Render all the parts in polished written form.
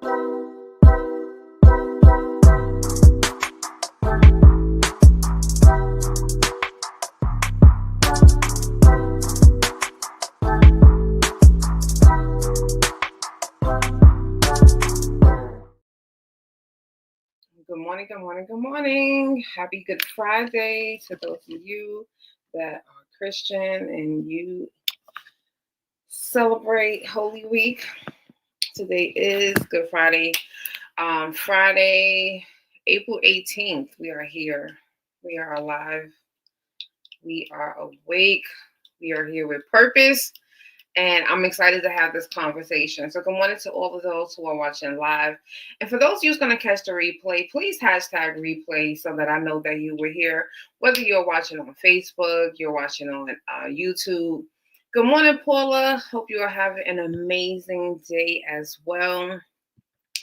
Good morning. Happy Good Friday to those of you that are Christian and you celebrate Holy Week. Today is Good Friday. Friday, April 18th. We are here. We are alive. We are awake. We are here with purpose. And I'm excited to have this conversation. So good morning to all of those who are watching live. And for those of you who's going to catch the replay, please hashtag replay so that I know that you were here. Whether you're watching on Facebook, you're watching on YouTube. Good morning, Paula. Hope you are having an amazing day as well.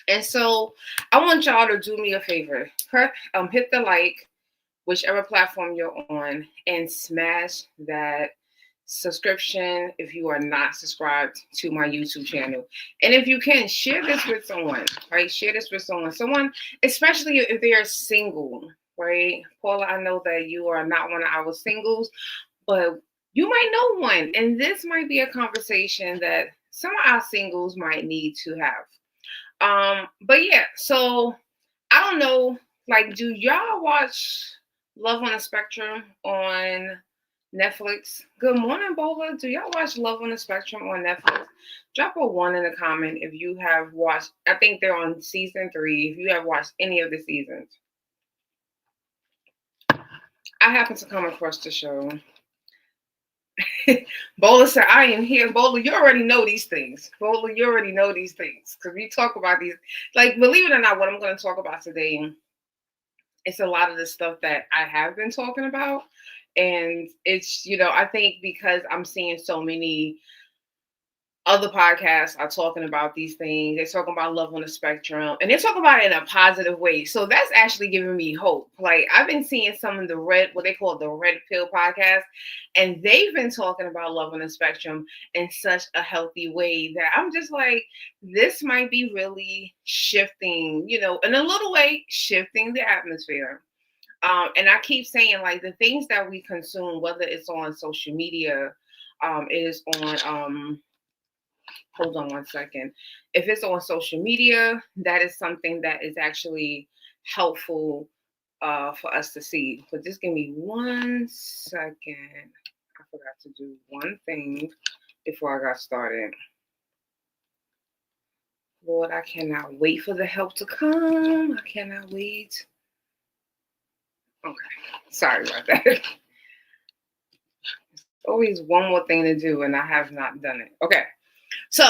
And so I want y'all to do me a favor. Hit the like, whichever platform you're on, and smash that subscription if you are not subscribed to my YouTube channel. And if you can, share this with someone, right? Share this with someone, especially if they are single, right? Paula, I know that you are not one of our singles, but you might know one. And this might be a conversation that some of our singles might need to have. But yeah, so I don't know, like, do y'all watch Love on the Spectrum on Netflix? Good morning, Bola. Do y'all watch Love on the Spectrum on Netflix? Drop a 1 in the comment if you have watched. I think they're on season 3. If you have watched any of the seasons. I happen to come across the show. Bola said, I am here. Bola, you already know these things. Bola, you already know these things. Because we talk about these. Like, believe it or not, what I'm going to talk about today, it's a lot of the stuff that I have been talking about. And it's, I think because I'm seeing so many other podcasts are talking about these things. They're talking about love on the spectrum, and they're talking about it in a positive way. So that's actually giving me hope. Like, I've been seeing some of the what they call the red pill podcast, and they've been talking about love on the spectrum in such a healthy way that I'm just like, this might be really shifting, in a little way, shifting the atmosphere. And I keep saying, like, the things that we consume, whether it's on social media, is on hold on one second. If it's on social media, that is something that is actually helpful for us to see. But just give me 1 second. I forgot to do one thing before I got started. Lord, I cannot wait for the help to come. I cannot wait. Okay, sorry about that. There's always one more thing to do, and I have not done it. Okay, so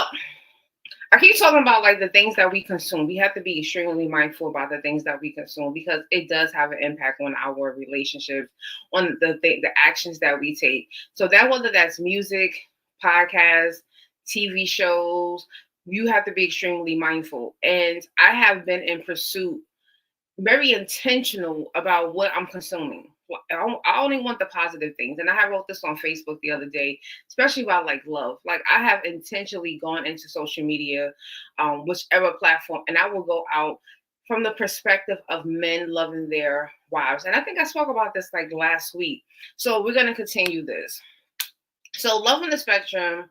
I keep talking about, like, the things that we consume. We have to be extremely mindful about the things that we consume because it does have an impact on our relationships, on the actions that we take. So that whether that's music, podcasts, TV shows, you have to be extremely mindful. And I have been in pursuit, very intentional about what I'm consuming. I only want the positive things. And I wrote this on Facebook the other day, especially about, like, love. Like, I have intentionally gone into social media, whichever platform, and I will go out from the perspective of men loving their wives. And I think I spoke about this, like, last week. So we're going to continue this. So Love on the Spectrum,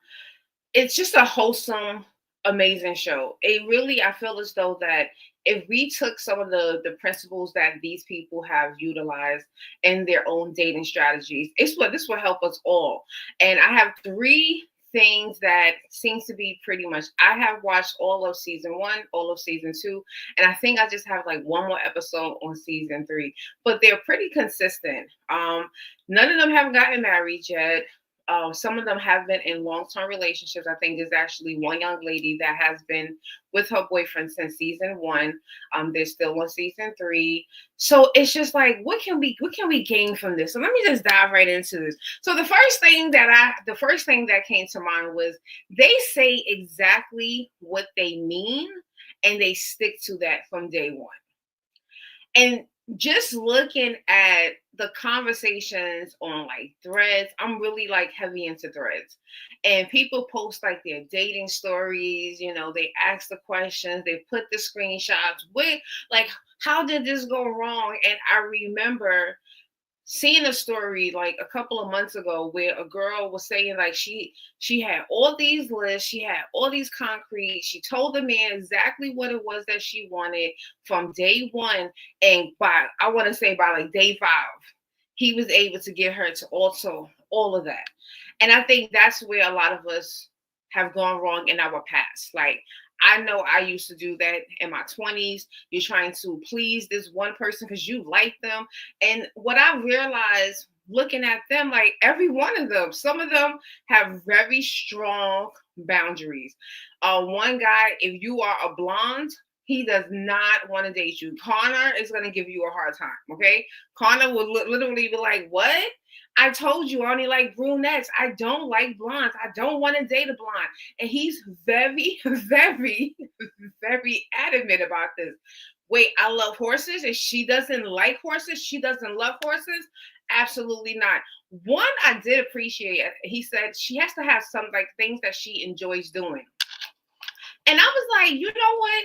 it's just a wholesome, amazing show. I feel as though that if we took some of the principles that these people have utilized in their own dating strategies, this will help us all. And I have 3 things that seems to be pretty much, I have watched all of season 1, all of season 2, and I think I just have like one more episode on season 3, but they're pretty consistent. None of them have gotten married yet. Some of them have been in long-term relationships. I think there's actually one young lady that has been with her boyfriend since season 1. They're still on season 3. So it's just like, what can we gain from this? So let me just dive right into this. So the first thing that came to mind was they say exactly what they mean, and they stick to that from day one. And just looking at the conversations on like threads, I'm really like heavy into threads. And people post like their dating stories, you know, they ask the questions, they put the screenshots with like, how did this go wrong? And I remember seeing a story like a couple of months ago where a girl was saying like she had all these lists, she had all these concrete, she told the man exactly what it was that she wanted from day one, and by I want to say by like day 5 he was able to get her to also all of that. And I think that's where a lot of us have gone wrong in our past. Like, I know I used to do that in my 20s. You're trying to please this one person because you like them. And what I realized looking at them, like every one of them, some of them have very strong boundaries. One guy, if you are a blonde, he does not want to date you. Connor is going to give you a hard time. Okay. Connor will literally be like, what? I told you I only like brunettes. I don't like blondes. I don't want to date a blonde. And he's very, very, very adamant about this. Wait, I love horses. If she doesn't like horses, she doesn't love horses. Absolutely not. One, I did appreciate it. He said she has to have some like things that she enjoys doing. And I was like, you know what?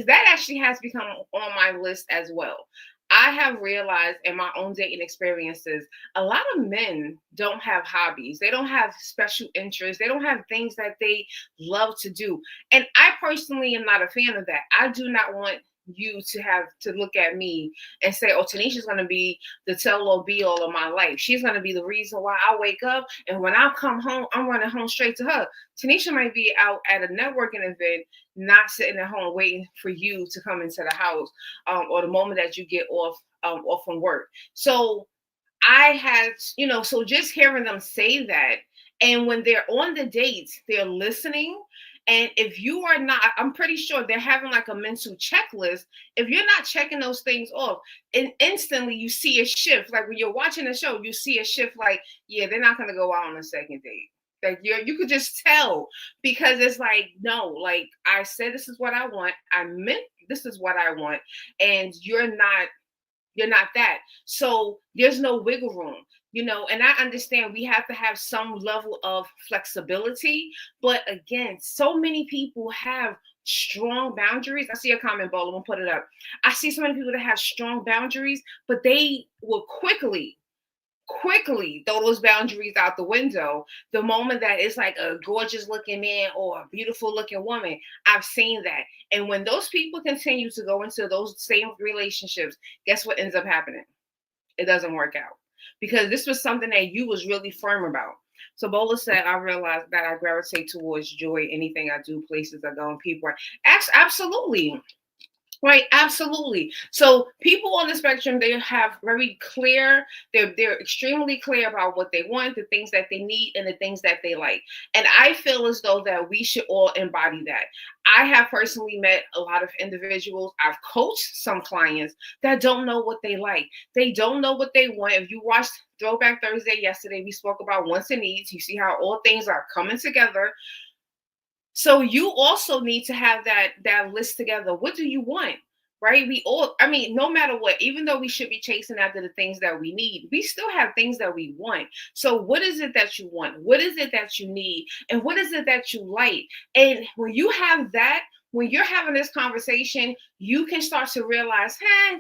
That actually has become on my list as well. I have realized in my own dating experiences, a lot of men don't have hobbies. They don't have special interests. They don't have things that they love to do. And I personally am not a fan of that. I do not want you to have to look at me and say, oh, Tanisha's going to be the tell all be all of my life. She's going to be the reason why I wake up. And when I come home, I'm running home straight to her. Tanisha might be out at a networking event, not sitting at home waiting for you to come into the house, or the moment that you get off from work. So I had, so just hearing them say that, and when they're on the dates, they're listening. And if you are not, I'm pretty sure they're having like a mental checklist. If you're not checking those things off, and instantly you see a shift. Like when you're watching a show, you see a shift. Like, yeah, they're not going to go out on a second date. Like you could just tell, because it's like, no, like I said, this is what I want. I meant this is what I want, and you're not that. So there's no wiggle room, and I understand we have to have some level of flexibility. But again, so many people have strong boundaries. I see a comment, Bola, I'm gonna put it up. I see so many people that have strong boundaries, but they will quickly throw those boundaries out the window the moment that it's like a gorgeous looking man or a beautiful looking woman. I've seen that. And when those people continue to go into those same relationships, guess what ends up happening? It doesn't work out, because this was something that you was really firm about. So Bola said, I realized that I gravitate towards joy. Anything I do, places I go, and people are absolutely. Right, absolutely. So people on the spectrum, they have very clear, they're extremely clear about what they want, the things that they need, and the things that they like. And I feel as though that we should all embody that. I have personally met a lot of individuals. I've coached some clients that don't know what they like. They don't know what they want. If you watched Throwback Thursday yesterday, we spoke about wants and needs. You see how all things are coming together. So you also need to have that list together. What do you want? Right? We all, I mean, no matter what, even though we should be chasing after the things that we need, we still have things that we want. So what is it that you want? What is it that you need? And what is it that you like? And when you have that, when you're having this conversation, you can start to realize,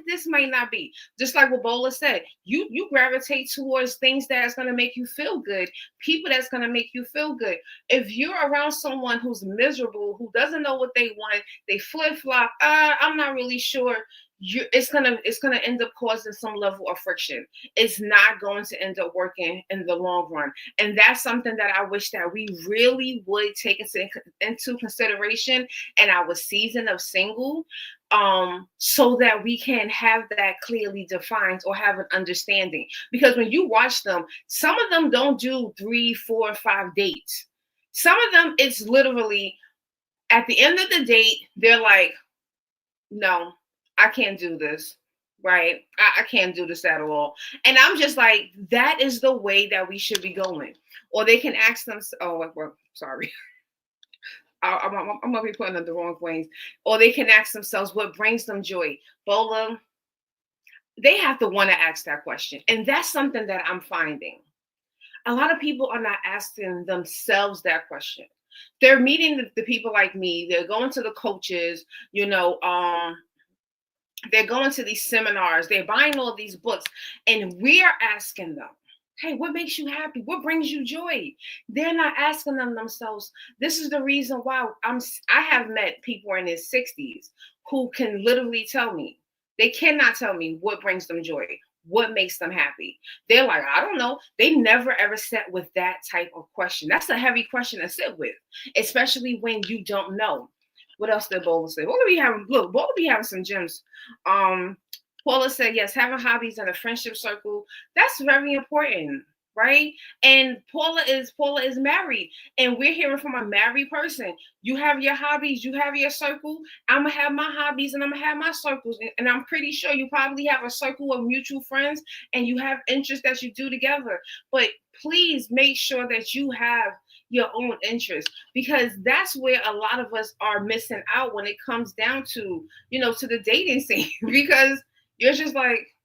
this might not be. Just like what Bola said, you gravitate towards things that's going to make you feel good, people that's going to make you feel good. If you're around someone who's miserable, who doesn't know what they want, they flip-flop, I'm not really sure, it's gonna end up causing some level of friction. It's not going to end up working in the long run. And that's something that I wish that we really would take into consideration in our season of single, so that we can have that clearly defined or have an understanding. Because when you watch them, some of them don't do 3, 4, 5 dates. Some of them, it's literally at the end of the date, they're like, no, I can't do this. Right? I can't do this at all. And I'm just like, that is the way that we should be going. Or they can ask them, oh, well, sorry. I'm going to be putting them the wrong things. Or they can ask themselves what brings them joy. Bola, they have to want to ask that question. And that's something that I'm finding. A lot of people are not asking themselves that question. They're meeting the people like me. They're going to the coaches, they're going to these seminars, they're buying all these books, and we are asking them, hey, what makes you happy? What brings you joy? They're not asking themselves. This is the reason why I have met people in their 60s who can literally tell me, they cannot tell me what brings them joy, what makes them happy. They're like, I don't know. They never ever sat with that type of question. That's a heavy question to sit with, especially when you don't know. What else did Bola say? Bola be having some gems. Paula said, yes, having hobbies and a friendship circle, that's very important, right? And Paula is married, and we're hearing from a married person. You have your hobbies, you have your circle. I'm gonna have my hobbies and I'm gonna have my circles. And I'm pretty sure you probably have a circle of mutual friends and you have interests that you do together. But please make sure that you have your own interests, because that's where a lot of us are missing out when it comes down to, to the dating scene. Because you're just like,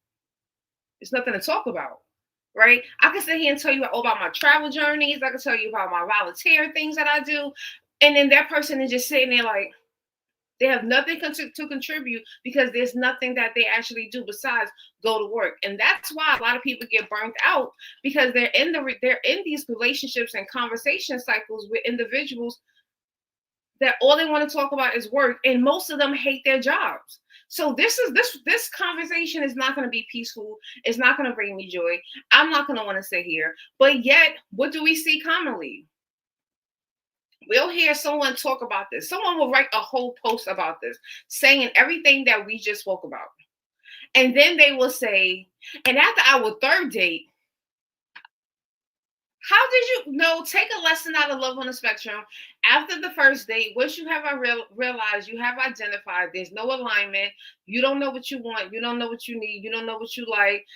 it's nothing to talk about, right? I can sit here and tell you all about my travel journeys. I can tell you about my volunteer things that I do. And then that person is just sitting there like, they have nothing to contribute, because there's nothing that they actually do besides go to work. And that's why a lot of people get burnt out, because they're in these relationships and conversation cycles with individuals that all they want to talk about is work, and most of them hate their jobs. So this conversation is not going to be peaceful. It's not going to bring me joy. I'm not going to want to sit here. But yet, what do we see commonly? We'll hear someone talk about this. Someone will write a whole post about this, saying everything that we just spoke about. And then they will say, and after our third date, how did you know? Take a lesson out of Love on the Spectrum. After the first date, once you have realized, you have identified there's no alignment, you don't know what you want, you don't know what you need, you don't know what you like,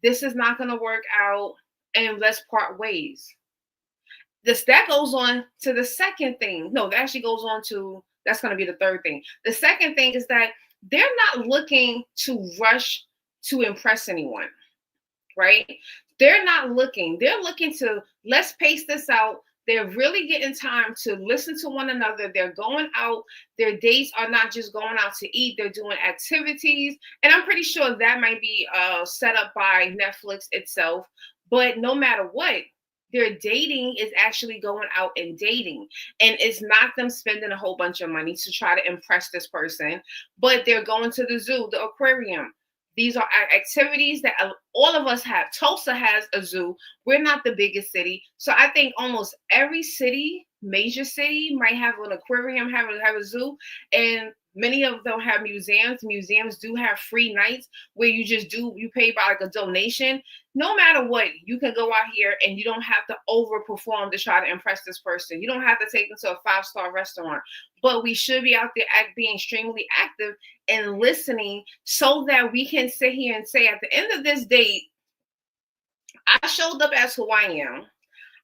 this is not going to work out, and let's part ways. That goes on to the second thing. No, that actually goes on to, that's going to be the third thing. The second thing is that they're not looking to rush to impress anyone, right? They're looking to, let's pace this out. They're really getting time to listen to one another. They're going out. Their dates are not just going out to eat. They're doing activities. And I'm pretty sure that might be set up by Netflix itself. But no matter what, their dating is actually going out and dating. And it's not them spending a whole bunch of money to try to impress this person, but they're going to the zoo, the aquarium. These are activities that all of us have. Tulsa has a zoo. We're not the biggest city. So I think almost every city, major city, might have an aquarium, have a zoo. And many of them have museums. Museums do have free nights where you pay by like a donation. No matter what, you can go out here and you don't have to overperform to try to impress this person. You don't have to take them to a 5-star restaurant. But we should be out there being extremely active and listening, so that we can sit here and say, at the end of this date, I showed up as who I am.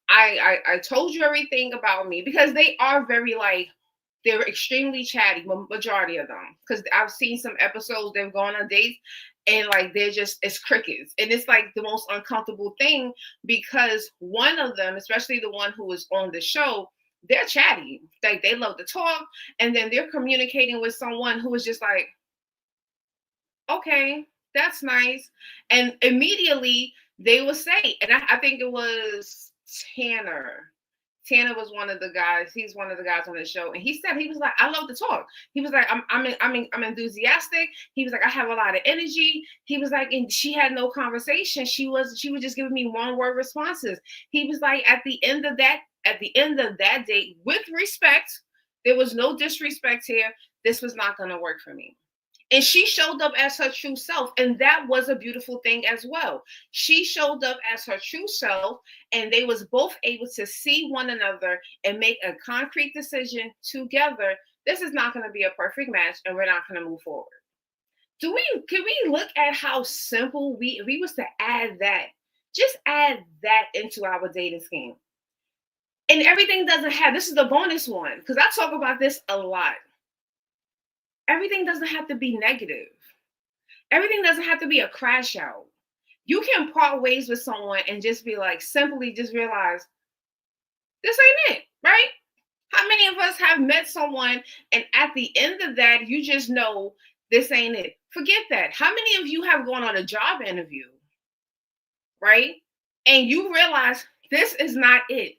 I told you everything about me, because they are very they're extremely chatty, majority of them. Because I've seen some episodes, they've gone on dates and it's crickets. And it's like the most uncomfortable thing, because one of them, especially the one who was on the show, they're chatty. Like, they love to talk, and then they're communicating with someone who is just like, okay, that's nice. And immediately they will say, and I think it was Tanner. Tanner was one of the guys. He's one of the guys on the show, and he said, he was like, I love to talk. He was like, I'm enthusiastic. He was like, I have a lot of energy. He was like, and she had no conversation. She was just giving me one word responses. He was like, at the end of that date, with respect, there was no disrespect here. This was not going to work for me. And she showed up as her true self. And that was a beautiful thing as well. She showed up as her true self, and they was both able to see one another and make a concrete decision together. This is not going to be a perfect match, and we're not going to move forward. Can we look at how simple if we was to add that, just add that into our dating scheme. And everything doesn't have, this is the bonus one, because I talk about this a lot. Everything doesn't have to be negative. Everything doesn't have to be a crash out. You can part ways with someone and just be like, simply just realize this ain't it, right? How many of us have met someone and at the end of that, you just know this ain't it? Forget that. How many of you have gone on a job interview, right? And you realize this is not it.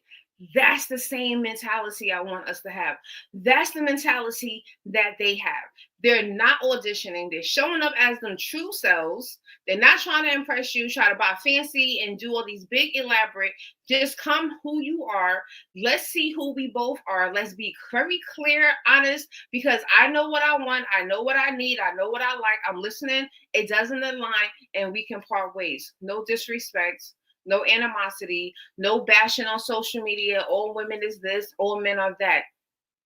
That's the same mentality I want us to have. That's the mentality that they have. They're not auditioning. They're showing up as them true selves. They're not trying to impress you, try to buy fancy and do all these big elaborate. Just come who you are. Let's see who we both are. Let's be very clear, honest, because I know what I want. I know what I need. I know what I like. I'm listening. It doesn't align, and we can part ways. No disrespect, no animosity, no bashing on social media. All women is this, all men are that.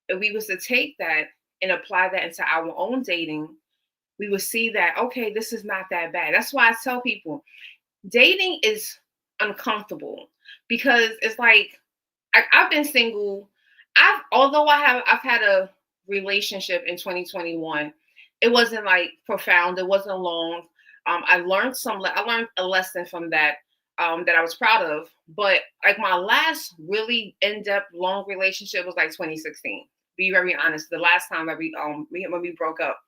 If we was to take that and apply that into our own dating, we would see that, okay, this is not that bad. That's why I tell people dating is uncomfortable because it's like I've been single. I've had a relationship in 2021. It wasn't like profound. It wasn't long. I learned I learned a lesson from that that I was proud of. But like my last really in-depth long relationship was like 2016. Be very honest. The last time that when we broke up,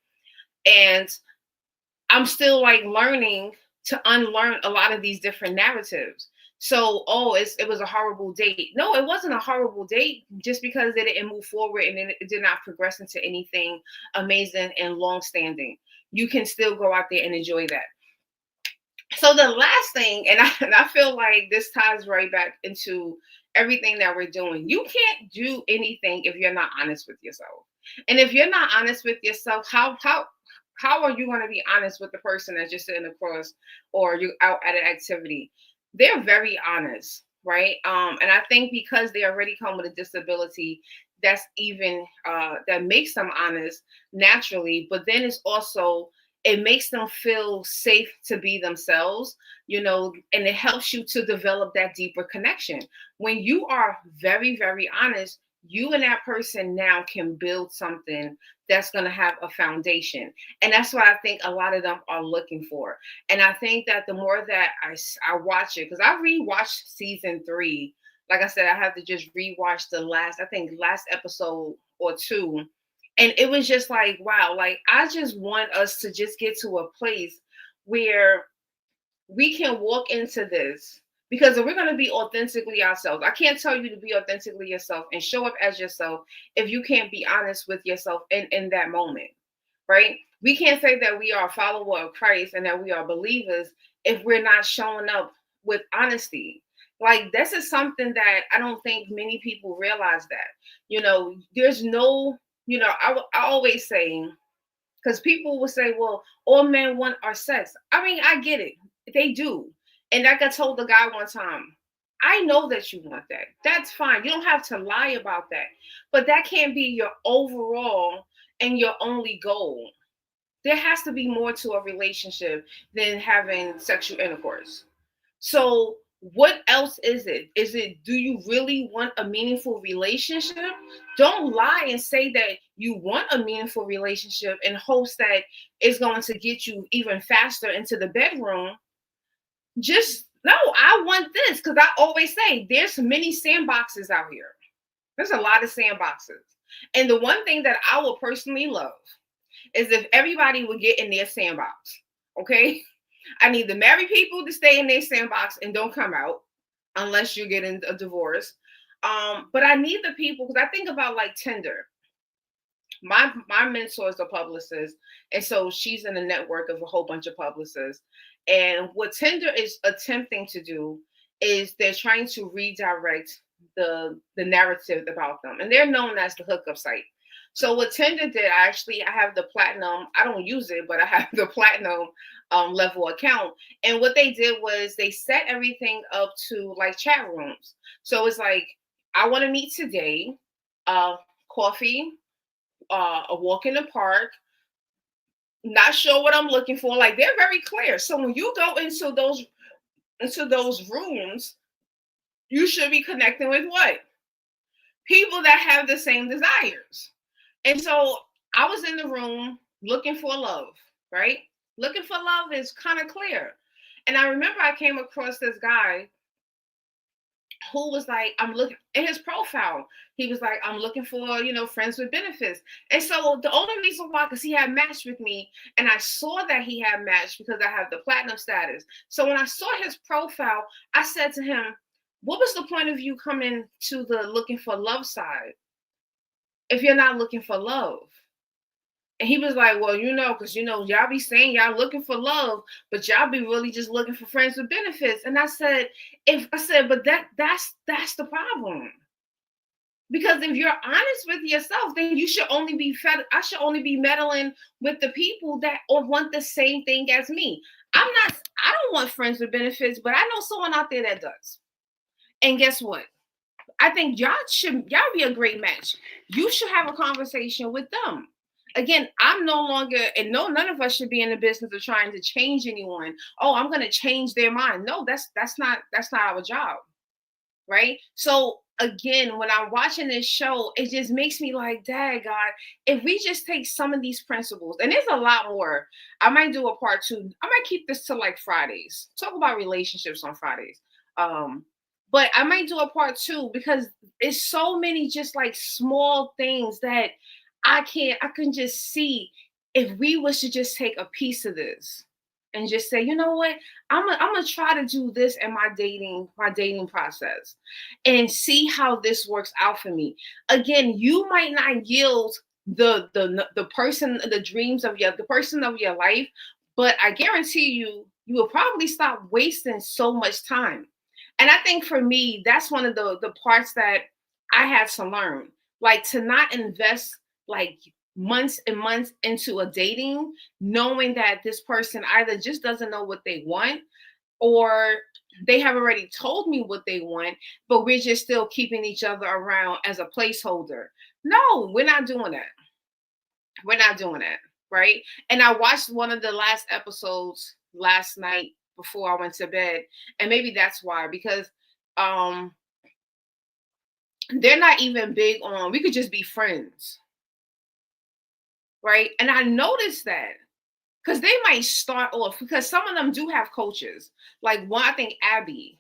and I'm still like learning to unlearn a lot of these different narratives. So, it was a horrible date. No, it wasn't a horrible date just because it didn't move forward and it did not progress into anything amazing and long standing. You can still go out there and enjoy that. So the last thing, and I feel like this ties right back into everything that we're doing. You can't do anything if you're not honest with yourself. And if you're not honest with yourself, how are you going to be honest with the person that's just sitting across or you out at an activity? They're very honest, right? And I think because they already come with a disability, that's even that makes them honest naturally. But then it's also it makes them feel safe to be themselves, and it helps you to develop that deeper connection. When you are very, very honest, you and that person now can build something that's going to have a foundation. And that's what I think a lot of them are looking for. And I think that the more that I watch it, because I rewatched season 3, like I said, I have to just rewatch I think last episode or two. And it was just like, wow, like I just want us to just get to a place where we can walk into this because if we're going to be authentically ourselves, I can't tell you to be authentically yourself and show up as yourself if you can't be honest with yourself in that moment, right? We can't say that we are a follower of Christ and that we are believers if we're not showing up with honesty. Like this is something that I don't think many people realize that, there's no, I always say, because people will say, well, all men want are sex. I mean, I get it. They do. And like I told the guy one time, I know that you want that. That's fine. You don't have to lie about that. But that can't be your overall and your only goal. There has to be more to a relationship than having sexual intercourse. So, what else is it? Do you really want a meaningful relationship? Don't lie and say that you want a meaningful relationship in hopes that it's going to get you even faster into the bedroom. Just no, I want this because I always say there's many sandboxes out here. There's a lot of sandboxes. And the one thing that I would personally love is if everybody would get in their sandbox. Okay? I need the married people to stay in their sandbox and don't come out unless you're getting a divorce. But I need the people because I think about like Tinder. My mentor is a publicist, and so she's in a network of a whole bunch of publicists. And what Tinder is attempting to do is they're trying to redirect the narrative about them, and they're known as the hookup site. So what Tinder did, I have the platinum. I don't use it, but I have the platinum level account. And what they did was they set everything up to like chat rooms. So it's like, I want to meet today, coffee, a walk in the park, not sure what I'm looking for. Like they're very clear. So when you go into those rooms, you should be connecting with what? People that have the same desires. And so I was in the room looking for love, right? Looking for love is kind of clear. And I remember I came across this guy who was like, I'm looking in his profile. He was like, I'm looking for, friends with benefits. And so the only reason why, because he had matched with me, and I saw that he had matched because I have the platinum status. So when I saw his profile, I said to him, what was the point of you coming to the looking for love side if you're not looking for love? And he was like, well, because, y'all be saying y'all looking for love, but y'all be really just looking for friends with benefits. And I said, but that's the problem. Because if you're honest with yourself, then you should only be I should only be meddling with the people that want the same thing as me. I don't want friends with benefits, but I know someone out there that does. And guess what? I think y'all be a great match. You should have a conversation with them. Again, I'm no longer, and no, none of us should be in the business of trying to change anyone. Oh, I'm going to change their mind. No, that's not our job, right? So again, when I'm watching this show, it just makes me like, dang, God, if we just take some of these principles, and there's a lot more. I might do a part 2. I might keep this to like Fridays. Talk about relationships on Fridays. But I might do a part 2 because it's so many just like small things that I can just see if we was to just take a piece of this and just say, you know what, I'm gonna try to do this in my dating process and see how this works out for me. Again, you might not yield the person, the dreams of the person of your life, but I guarantee you will probably stop wasting so much time. And I think for me, that's one of the parts that I had to learn, like to not invest like months and months into a dating, knowing that this person either just doesn't know what they want or they have already told me what they want, but we're just still keeping each other around as a placeholder. No, we're not doing that. We're not doing that, right? And I watched one of the last episodes last night before I went to bed, and maybe that's why, because they're not even big on we could just be friends, right? And I noticed that because they might start off, because some of them do have coaches. Like one, I think Abby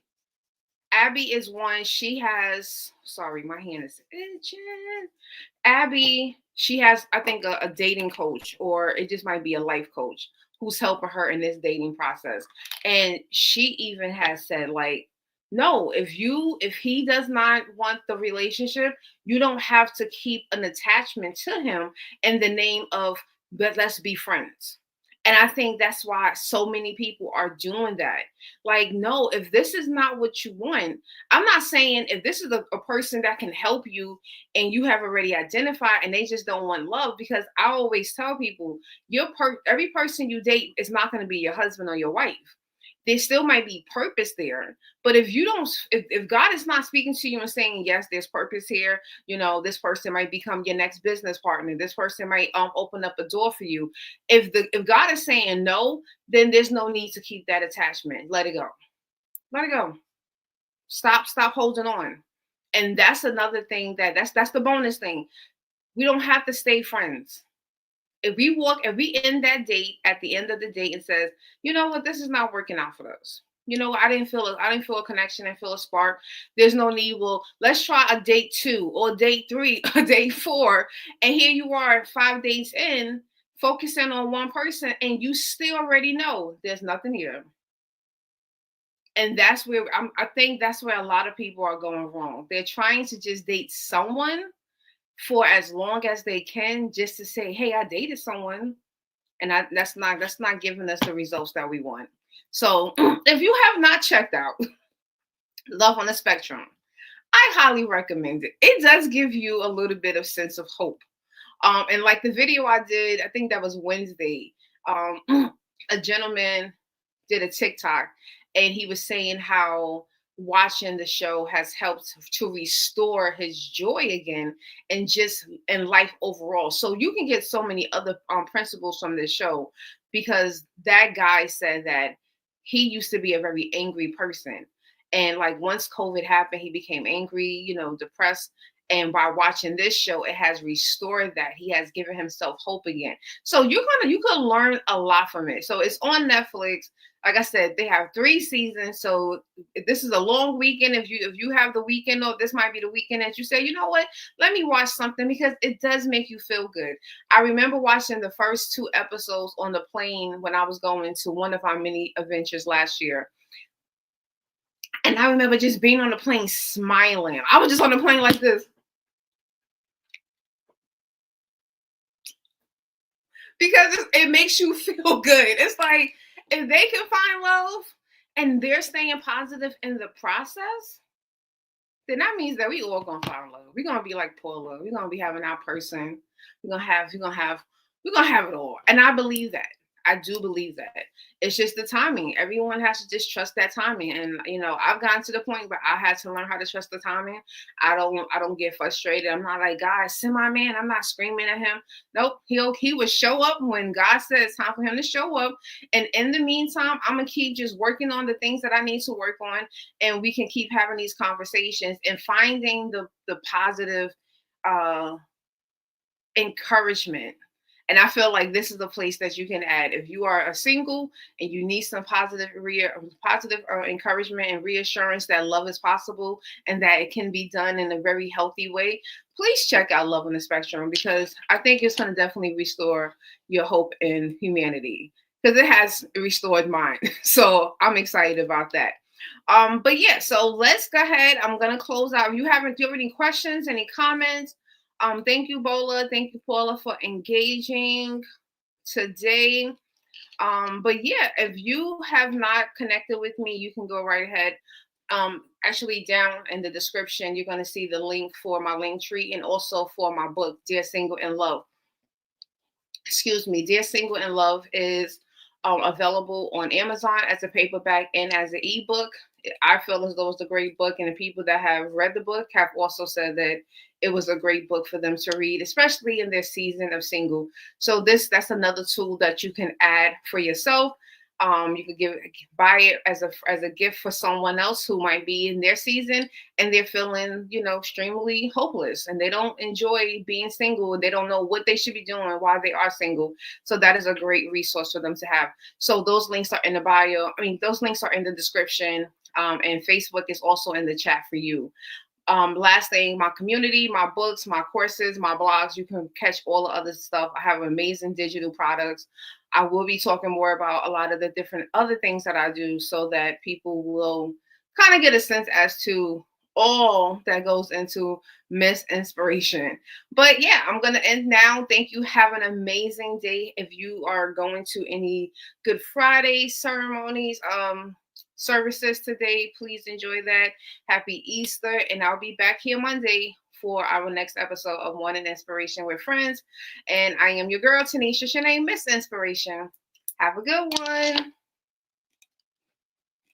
is one. She has, sorry, my hand is itching. Abby, she has, I think, a dating coach, or it just might be a life coach who's helping her in this dating process. And she even has said, like, no, if he does not want the relationship, you don't have to keep an attachment to him in the name of, but let's be friends. And I think that's why so many people are doing that. Like, no, if this is not what you want, I'm not saying if this is a person that can help you and you have already identified and they just don't want love, because I always tell people, every person you date is not going to be your husband or your wife. There still might be purpose there. But if you don't, if God is not speaking to you and saying, yes, there's purpose here, this person might become your next business partner. This person might open up a door for you. If God is saying no, then there's no need to keep that attachment. Let it go. Let it go. Stop holding on. And that's another thing that's the bonus thing. We don't have to stay friends. If we end that date at the end of the date and says, you know what, this is not working out for us. You know, I didn't feel a connection and feel a spark. There's no need. Well, let's try a date 2 or date 3 or date 4. And here you are 5 dates in, focusing on one person, and you still already know there's nothing here. And that's where I think that's where a lot of people are going wrong. They're trying to just date someone for as long as they can, just to say, hey, I dated someone, and that's not giving us the results that we want. So if you have not checked out Love on the Spectrum, I highly recommend it. It does give you a little bit of sense of hope. And like the video I did, I think that was Wednesday, a gentleman did a TikTok, and he was saying how watching the show has helped to restore his joy again and just in life overall. So you can get so many other principles from this show, because that guy said that he used to be a very angry person. And like once COVID happened, he became angry, depressed. And by watching this show, it has restored that. He has given himself hope again. So you could learn a lot from it. So it's on Netflix. Like I said, they have 3 seasons. So this is a long weekend. If you have the weekend, or this might be the weekend that you say, you know what, let me watch something, because it does make you feel good. I remember watching the first 2 episodes on the plane when I was going to one of our mini adventures last year. And I remember just being on the plane smiling. I was just on the plane like this. Because it makes you feel good. It's like, if they can find love and they're staying positive in the process, then that means that we all gonna find love. We're gonna be like Paula. We're gonna be having our person. We're gonna have it all. And I believe that. I do believe that. It's just the timing. Everyone has to just trust that timing. And I've gotten to the point where I had to learn how to trust the timing. I don't get frustrated. I'm not like, God, send my man. I'm not screaming at him. Nope. He will show up when God says it's time for him to show up. And in the meantime, I'm gonna keep just working on the things that I need to work on. And we can keep having these conversations and finding the positive encouragement. And I feel like this is the place that you can add. If you are a single and you need some positive encouragement and reassurance that love is possible and that it can be done in a very healthy way, please check out Love on the Spectrum, because I think it's going to definitely restore your hope in humanity, because it has restored mine. So I'm excited about that. But yeah, so let's go ahead. I'm going to close out. If you have any questions, any comments, thank you, Bola. Thank you, Paula, for engaging today. But yeah, if you have not connected with me, you can go right ahead. Actually, down in the description, you're going to see the link for my Linktree and also for my book, Dear Single in Love. Excuse me, Dear Single in Love is available on Amazon as a paperback and as an ebook. I feel as though it's a great book, and the people that have read the book have also said that it was a great book for them to read, especially in their season of single. So that's another tool that you can add for yourself. You could buy it as a gift for someone else who might be in their season and they're feeling, extremely hopeless, and they don't enjoy being single. They don't know what they should be doing while they are single. So that is a great resource for them to have. So those links are in the bio. Those links are in the description. And Facebook is also in the chat for you. Last thing, my community, my books, my courses, my blogs, you can catch all the other stuff. I have amazing digital products. I will be talking more about a lot of the different other things that I do, so that people will kind of get a sense as to all that goes into Miss Inspiration. But yeah, I'm going to end now. Thank you. Have an amazing day. If you are going to any Good Friday ceremonies, services today, please enjoy that. Happy Easter, and I'll be back here Monday for our next episode of Morning Inspiration with Friends. And I am your girl, Tanisha Shanae, Miss Inspiration. Have a good one.